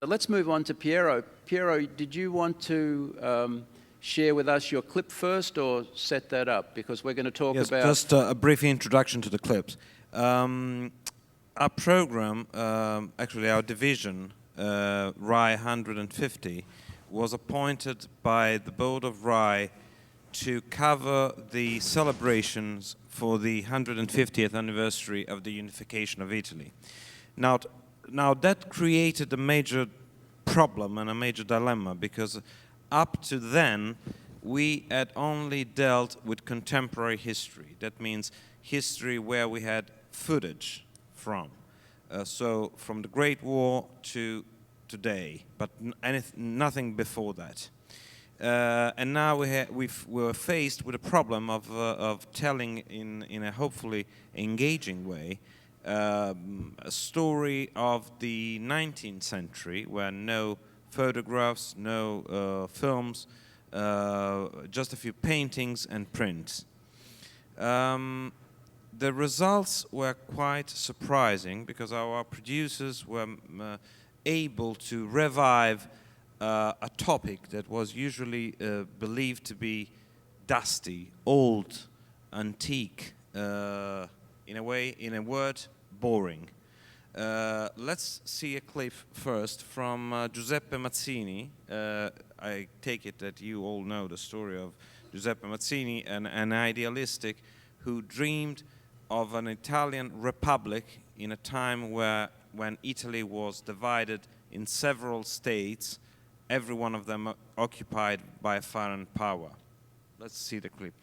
But let's move on to Piero. Piero, did you want to share with us your clip first or set that up? Because we're going to talk about... Just a brief introduction to the clips. Our program, actually our division, RAI 150, was appointed by the board of RAI to cover the celebrations for the 150th anniversary of the unification of Italy. Now that created a major problem and a major dilemma, because up to then we had only dealt with contemporary history. That means history where we had footage from. So from the Great War to today, but nothing before that. And now we were faced with a problem of telling in a hopefully engaging way a story of the 19th century, where no photographs, no films, just a few paintings and prints. The results were quite surprising, because our producers were able to revive a topic that was usually believed to be dusty, old, antique, in a word, boring. Let's see a clip first from Giuseppe Mansini. I take it that you all know the story of Giuseppe Mansini, an idealistic who dreamed of an Italian republic in a time when Italy was divided in several states, every one of them occupied by a foreign power. Let's see the clip.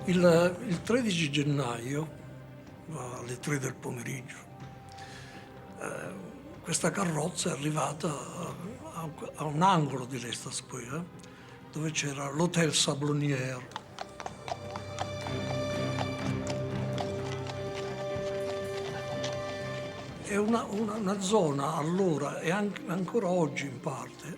Il 13 gennaio, alle 3 del pomeriggio, questa carrozza è arrivata a un angolo di Resta Square, dove c'era l'Hotel Sabloniere. È una zona allora, e ancora oggi in parte,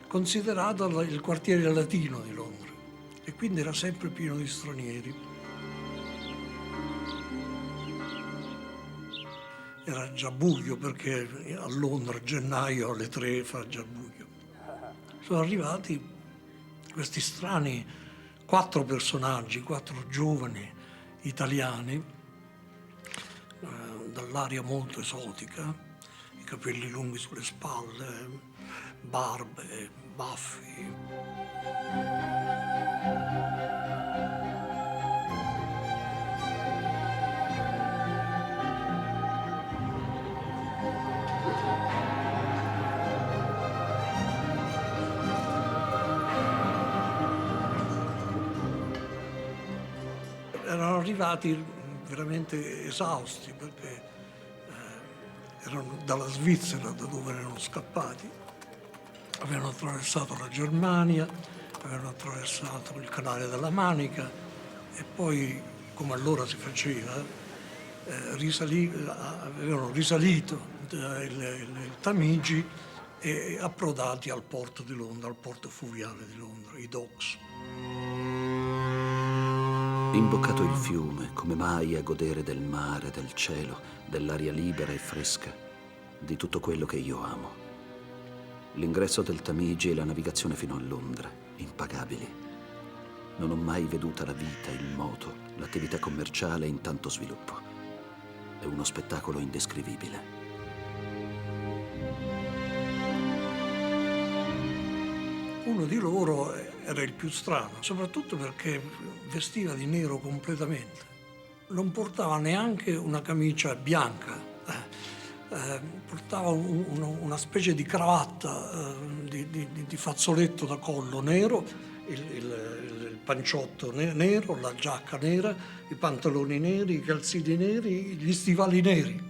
considerata il quartiere latino di Londra. E quindi era sempre pieno di stranieri. Era già buio, perché a Londra a gennaio alle 3 fa già buio. Sono arrivati questi strani 4 personaggi, 4 giovani italiani, dall'aria molto esotica, i capelli lunghi sulle spalle, barbe, baffi. Erano arrivati veramente esausti, perché erano dalla Svizzera, da dove erano scappati. Avevano attraversato la Germania, avevano attraversato il canale della Manica e poi, come allora si faceva, avevano risalito il Tamigi e approdati al porto di Londra, al porto fluviale di Londra, i docks. Imboccato il fiume, come mai a godere del mare, del cielo, dell'aria libera e fresca, di tutto quello che io amo. L'ingresso del Tamigi e la navigazione fino a Londra, impagabili. Non ho mai veduta la vita, il moto, l'attività commerciale in tanto sviluppo. È uno spettacolo indescrivibile. Uno di loro era il più strano, soprattutto perché vestiva di nero completamente. non portava neanche una camicia bianca, portava una specie di cravatta di fazzoletto da collo nero, il panciotto nero, la giacca nera, i pantaloni neri, i calzini neri, gli stivali neri.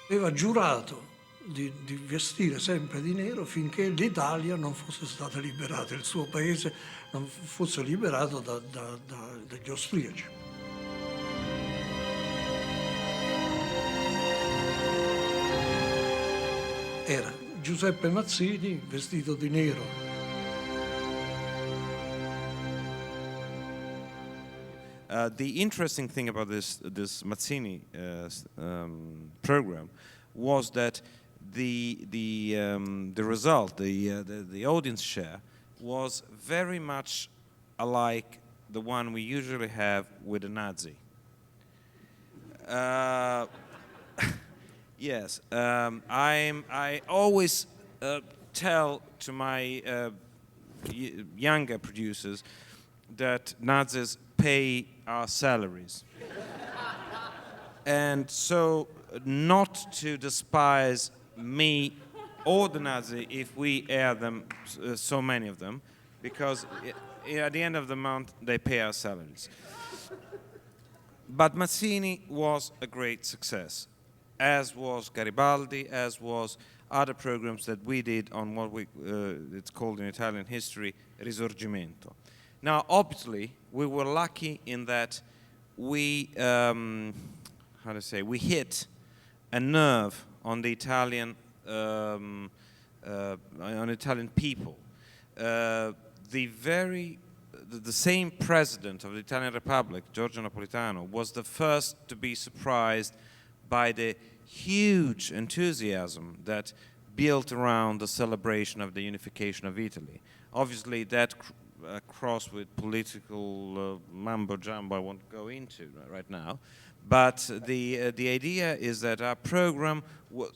Aveva giurato di vestire sempre di nero finché l'Italia non fosse stata liberata, il suo paese non fosse liberato dagli austriaci. Era Giuseppe Mansini vestito di nero. The interesting thing about this Mansini program was that the result, the audience share, was very much alike the one we usually have with a Nazi. Yes, I always tell to my younger producers that Nazis pay our salaries. And so not to despise me or the Nazi if we air them, so many of them, because at the end of the month they pay our salaries. But Mansini was a great success, as was Garibaldi, as was other programs that we did on what it's called in Italian history, Risorgimento. Now, obviously, we were lucky in that we, we hit a nerve on the Italian, people. The same president of the Italian Republic, Giorgio Napolitano, was the first to be surprised by the huge enthusiasm that built around the celebration of the unification of Italy. Obviously, that cross with political mambo-jumbo I won't go into right now, but the idea is that our program was,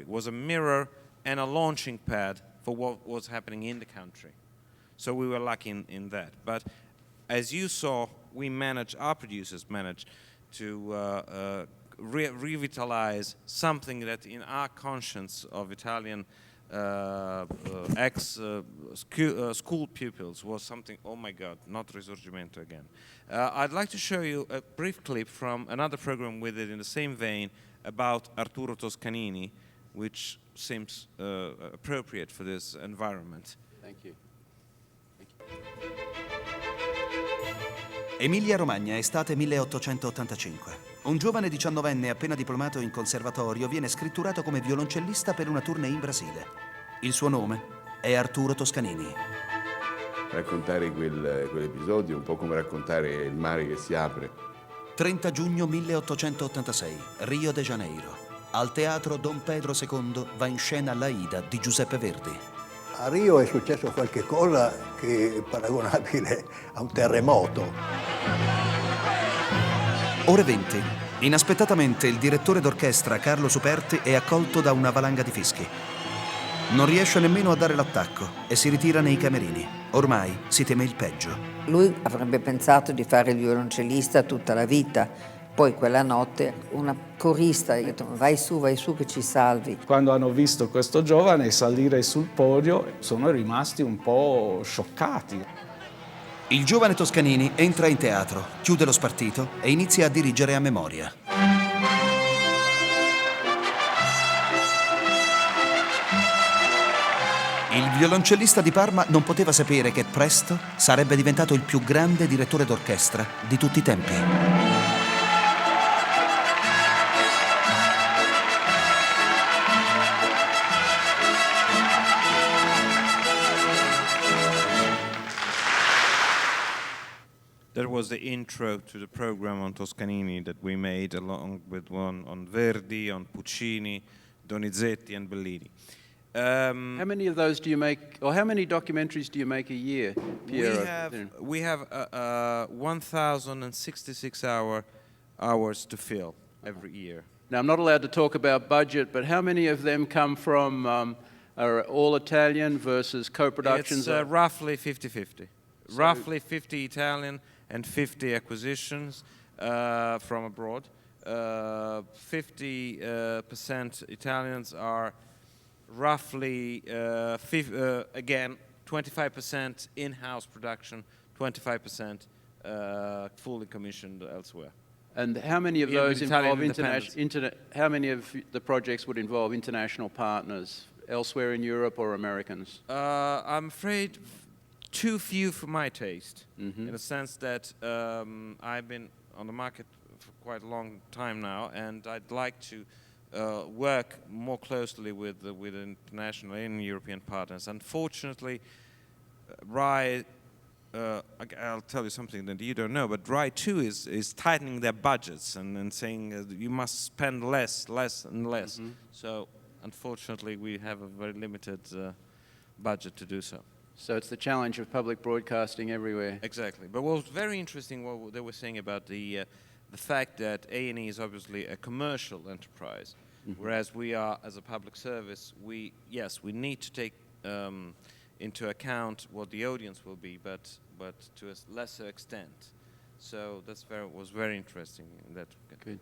was a mirror and a launching pad for what was happening in the country. So we were lucky in that. But as you saw, our producers managed to revitalize something that in our conscience of Italian school pupils was something, oh my God, not Risorgimento again. I'd like to show you a brief clip from another program we did in the same vein about Arturo Toscanini, which seems appropriate for this environment. Thank you. Emilia-Romagna, estate 1885. Un giovane 19enne appena diplomato in conservatorio viene scritturato come violoncellista per una tournée in Brasile. Il suo nome è Arturo Toscanini. Raccontare quell'episodio è un po' come raccontare il mare che si apre. 30 giugno 1886, Rio de Janeiro. Al teatro Don Pedro II va in scena l'Aida di Giuseppe Verdi. A Rio è successo qualche cosa che è paragonabile a un terremoto. Ore 20. Inaspettatamente il direttore d'orchestra Carlo Superti è accolto da una valanga di fischi. Non riesce nemmeno a dare l'attacco e si ritira nei camerini. Ormai si teme il peggio. Lui avrebbe pensato di fare il violoncellista tutta la vita. Poi quella notte una corista gli ha detto vai su che ci salvi. Quando hanno visto questo giovane salire sul podio sono rimasti un po' scioccati. Il giovane Toscanini entra in teatro, chiude lo spartito e inizia a dirigere a memoria. Il violoncellista di Parma non poteva sapere che presto sarebbe diventato il più grande direttore d'orchestra di tutti i tempi. That was the intro to the program on Toscanini that we made along with one on Verdi, on Puccini, Donizetti and Bellini. How many of those do you make, or how many documentaries do you make a year, Piero? We have 1,066 hours to fill every year. Now, I'm not allowed to talk about budget, but how many of them come from are all Italian versus co-productions? It's roughly 50-50. Roughly 50 Italian and 50 acquisitions from abroad. 50% Italians are roughly, again, 25% in-house production, 25% fully commissioned elsewhere. And how many of Yeah, those with Italian involve how many of the projects would involve international partners elsewhere in Europe or Americans? I'm afraid too few for my taste, in the sense that I've been on the market for quite a long time now, and I'd like to work more closely with international and European partners. Unfortunately, RAI, I'll tell you something that you don't know, but RAI 2 is tightening their budgets and saying you must spend less and less. So unfortunately, we have a very limited budget to do so. So it's the challenge of public broadcasting everywhere. Exactly. But what was very interesting, what they were saying about the fact that A&E is obviously a commercial enterprise, whereas we are, as a public service, we need to take into account what the audience will be, but to a lesser extent. So was very interesting in that. Good.